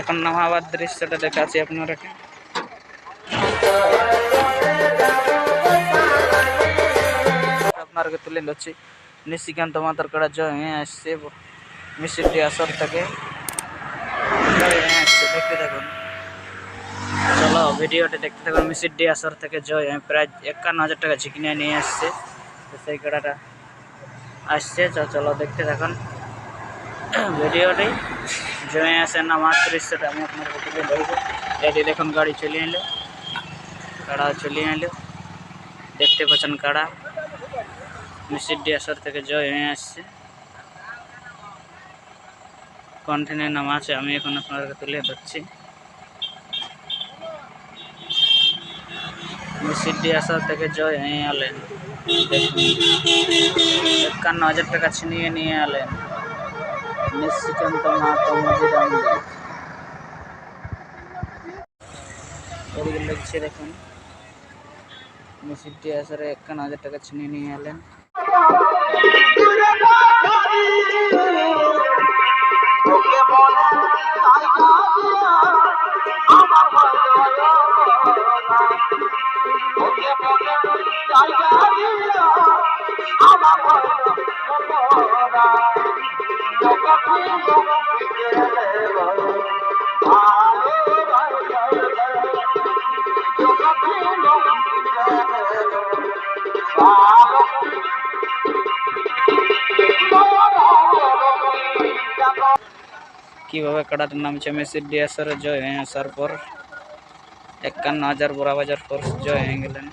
এখন নামাবার দৃশ্যটা দেখাচ্ছি আপনারা। আপনাদেরকে তুলে ধরছি নিশিকান্ত মাতার কড়া জয় হয়ে আসছে মিষ্টি আসর থেকে জয় হয়ে আসছে, দেখতে থাকুন। চলো ভিডিওটি দেখতে থাকুন। মিষ্টি আসর থেকে জয় প্রায় 51,000 টাকা ঝিকিনে নিয়ে আসছে, তো সেই কড়াটা আসছে। চলো দেখতে থাকুন ভিডিওটি। জয় আসে নামার দৃশ্যটা আমি আপনাদেরকে তুলে ধরবো। এটি দেখুন গাড়ি চলে এলো, কাড়া চলে এলো, দেখতে পাচ্ছেন কাড়া মিষ্টি আসর থেকে জয় হয়ে আসছে। কন্টিনিউ নাম আছে, আমি এখন আপনাদেরকে তুলে ধরছি। মিষ্টি আসর থেকে জয় হয়ে এলেন, দেখুন 51,000 টাকা ছিনিয়ে নিয়ে এলেন নিশিকান্ত মাহাতো মজিরামদি। এদিকে লিখছে দেখুন, মিষ্টি আসরে 51,000 টাকা ছিনিয়ে নিয়ে এলেন। কিভাবে কাড়াটার নামছে মিষ্টি আসরে জয় হয়ে আসার পর 51,000 বড় বাজার ফোর্স জয় হয়ে গেলেন।